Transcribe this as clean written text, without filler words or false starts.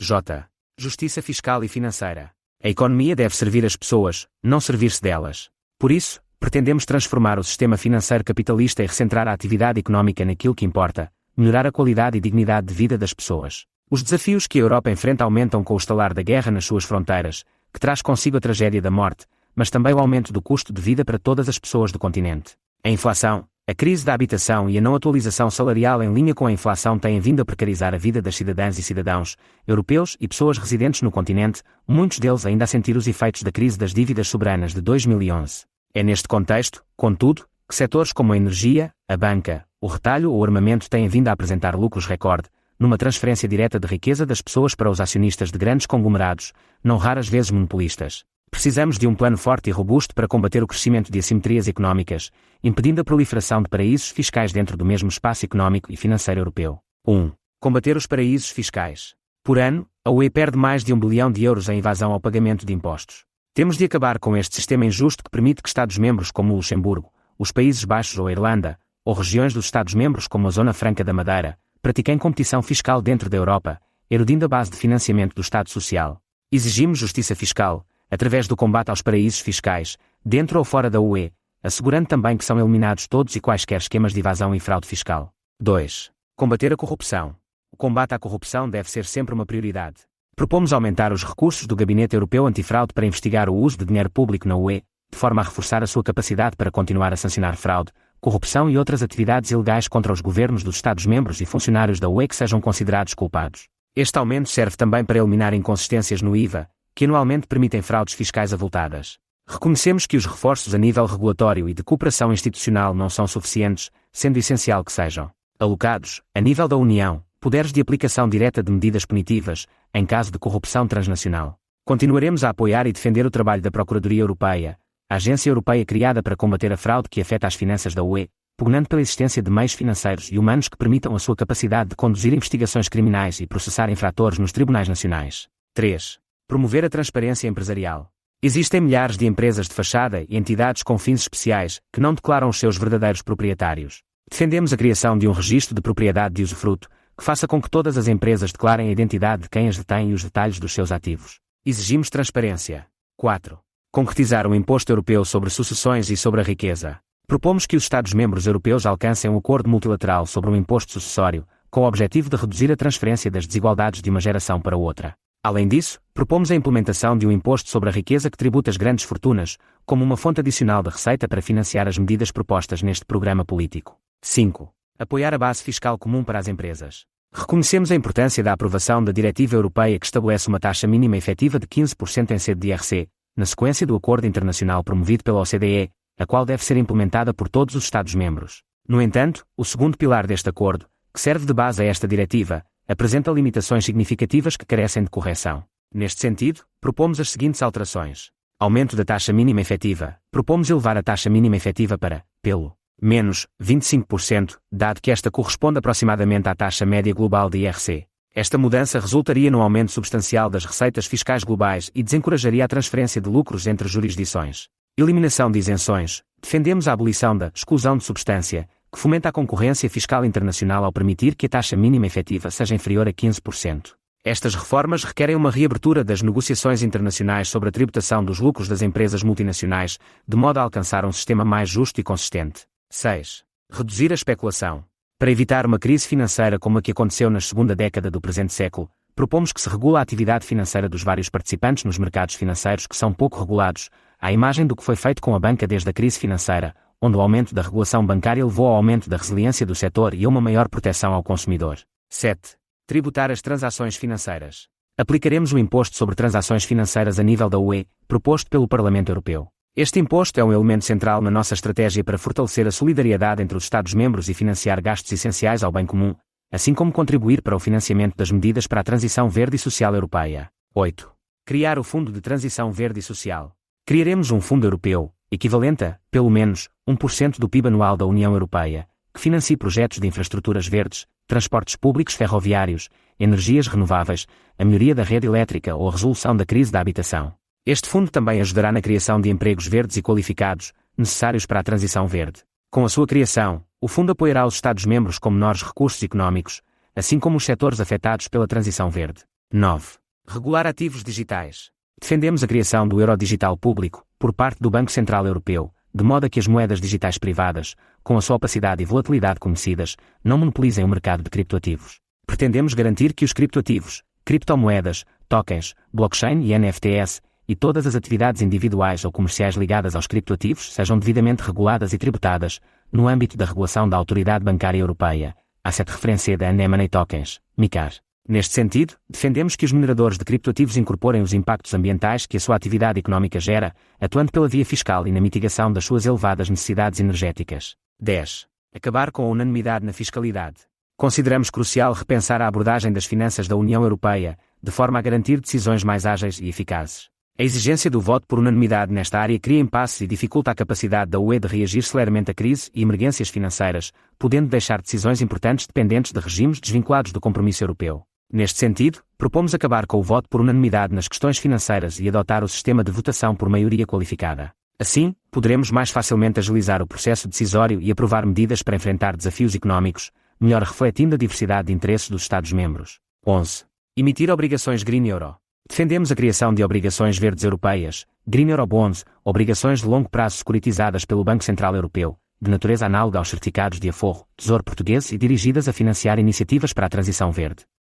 J. Justiça fiscal e financeira. A economia deve servir as pessoas, não servir-se delas. Por isso, pretendemos transformar o sistema financeiro capitalista e recentrar a atividade económica naquilo que importa, melhorar a qualidade e dignidade de vida das pessoas. Os desafios que a Europa enfrenta aumentam com o estalar da guerra nas suas fronteiras, que traz consigo a tragédia da morte, mas também o aumento do custo de vida para todas as pessoas do continente. A inflação, a crise da habitação e a não atualização salarial em linha com a inflação têm vindo a precarizar a vida das cidadãs e cidadãos, europeus e pessoas residentes no continente, muitos deles ainda a sentir os efeitos da crise das dívidas soberanas de 2011. É neste contexto, contudo, que setores como a energia, a banca, o retalho ou o armamento têm vindo a apresentar lucros recorde, numa transferência direta de riqueza das pessoas para os acionistas de grandes conglomerados, não raras vezes monopolistas. Precisamos de um plano forte e robusto para combater o crescimento de assimetrias económicas, impedindo a proliferação de paraísos fiscais dentro do mesmo espaço económico e financeiro europeu. 1. Combater os paraísos fiscais. Por ano, a UE perde mais de 1 bilhão de euros em evasão ao pagamento de impostos. Temos de acabar com este sistema injusto que permite que Estados-membros como o Luxemburgo, os Países Baixos ou a Irlanda, ou regiões dos Estados-membros como a Zona Franca da Madeira, pratiquem competição fiscal dentro da Europa, erudindo a base de financiamento do Estado Social. Exigimos justiça fiscal, através do combate aos paraísos fiscais, dentro ou fora da UE, assegurando também que são eliminados todos e quaisquer esquemas de evasão e fraude fiscal. 2. Combater a corrupção. O combate à corrupção deve ser sempre uma prioridade. Propomos aumentar os recursos do Gabinete Europeu Antifraude para investigar o uso de dinheiro público na UE, de forma a reforçar a sua capacidade para continuar a sancionar fraude, corrupção e outras atividades ilegais contra os governos dos Estados-membros e funcionários da UE que sejam considerados culpados. Este aumento serve também para eliminar inconsistências no IVA, que anualmente permitem fraudes fiscais avultadas. Reconhecemos que os reforços a nível regulatório e de cooperação institucional não são suficientes, sendo essencial que sejam alocados, a nível da União, poderes de aplicação direta de medidas punitivas, em caso de corrupção transnacional. Continuaremos a apoiar e defender o trabalho da Procuradoria Europeia, a agência europeia criada para combater a fraude que afeta as finanças da UE, pugnando pela existência de meios financeiros e humanos que permitam a sua capacidade de conduzir investigações criminais e processar infratores nos tribunais nacionais. 3. Promover a transparência empresarial. Existem milhares de empresas de fachada e entidades com fins especiais que não declaram os seus verdadeiros proprietários. Defendemos a criação de um registro de propriedade de usufruto, que faça com que todas as empresas declarem a identidade de quem as detém e os detalhes dos seus ativos. Exigimos transparência. 4. Concretizar um imposto europeu sobre sucessões e sobre a riqueza. Propomos que os Estados-membros europeus alcancem um acordo multilateral sobre um imposto sucessório, com o objetivo de reduzir a transferência das desigualdades de uma geração para outra. Além disso, propomos a implementação de um imposto sobre a riqueza que tributa as grandes fortunas, como uma fonte adicional de receita para financiar as medidas propostas neste programa político. 5. Apoiar a base fiscal comum para as empresas. Reconhecemos a importância da aprovação da Diretiva Europeia que estabelece uma taxa mínima efetiva de 15% em sede de IRC, na sequência do acordo internacional promovido pela OCDE, a qual deve ser implementada por todos os Estados-membros. No entanto, o segundo pilar deste acordo, que serve de base a esta diretiva, apresenta limitações significativas que carecem de correção. Neste sentido, propomos as seguintes alterações. Aumento da taxa mínima efetiva. Propomos elevar a taxa mínima efetiva para, pelo menos, 25%, dado que esta corresponde aproximadamente à taxa média global de IRC. Esta mudança resultaria num aumento substancial das receitas fiscais globais e desencorajaria a transferência de lucros entre jurisdições. Eliminação de isenções. Defendemos a abolição da exclusão de substância, que fomenta a concorrência fiscal internacional ao permitir que a taxa mínima efetiva seja inferior a 15%. Estas reformas requerem uma reabertura das negociações internacionais sobre a tributação dos lucros das empresas multinacionais, de modo a alcançar um sistema mais justo e consistente. 6. Reduzir a especulação. Para evitar uma crise financeira como a que aconteceu na segunda década do presente século, propomos que se regule a atividade financeira dos vários participantes nos mercados financeiros que são pouco regulados, à imagem do que foi feito com a banca desde a crise financeira, onde o aumento da regulação bancária levou ao aumento da resiliência do setor e a uma maior proteção ao consumidor. 7. Tributar as transações financeiras. Aplicaremos o imposto sobre transações financeiras a nível da UE, proposto pelo Parlamento Europeu. Este imposto é um elemento central na nossa estratégia para fortalecer a solidariedade entre os Estados-membros e financiar gastos essenciais ao bem comum, assim como contribuir para o financiamento das medidas para a transição verde e social europeia. 8. Criar o Fundo de Transição Verde e Social. Criaremos um fundo europeu, equivalente a, pelo menos, 1% do PIB anual da União Europeia, que financie projetos de infraestruturas verdes, transportes públicos ferroviários, energias renováveis, a melhoria da rede elétrica ou a resolução da crise da habitação. Este fundo também ajudará na criação de empregos verdes e qualificados, necessários para a transição verde. Com a sua criação, o fundo apoiará os Estados-membros com menores recursos económicos, assim como os setores afetados pela transição verde. 9. Regular ativos digitais. Defendemos a criação do euro digital público, por parte do Banco Central Europeu, de modo a que as moedas digitais privadas, com a sua opacidade e volatilidade conhecidas, não monopolizem o mercado de criptoativos. Pretendemos garantir que os criptoativos, criptomoedas, tokens, blockchain e NFTs, e todas as atividades individuais ou comerciais ligadas aos criptoativos sejam devidamente reguladas e tributadas, no âmbito da regulação da Autoridade Bancária Europeia, asset referência da Money Tokens, MiCAR. Neste sentido, defendemos que os mineradores de criptoativos incorporem os impactos ambientais que a sua atividade económica gera, atuando pela via fiscal e na mitigação das suas elevadas necessidades energéticas. 10. Acabar com a unanimidade na fiscalidade. Consideramos crucial repensar a abordagem das finanças da União Europeia, de forma a garantir decisões mais ágeis e eficazes. A exigência do voto por unanimidade nesta área cria impasses e dificulta a capacidade da UE de reagir celeramente a crise e emergências financeiras, podendo deixar decisões importantes dependentes de regimes desvinculados do compromisso europeu. Neste sentido, propomos acabar com o voto por unanimidade nas questões financeiras e adotar o sistema de votação por maioria qualificada. Assim, poderemos mais facilmente agilizar o processo decisório e aprovar medidas para enfrentar desafios económicos, melhor refletindo a diversidade de interesses dos Estados-membros. 11. Emitir obrigações Green Euro. Defendemos a criação de obrigações verdes europeias, Green Euro Bonds, obrigações de longo prazo securitizadas pelo Banco Central Europeu, de natureza análoga aos certificados de aforro, Tesouro Português e dirigidas a financiar iniciativas para a transição verde.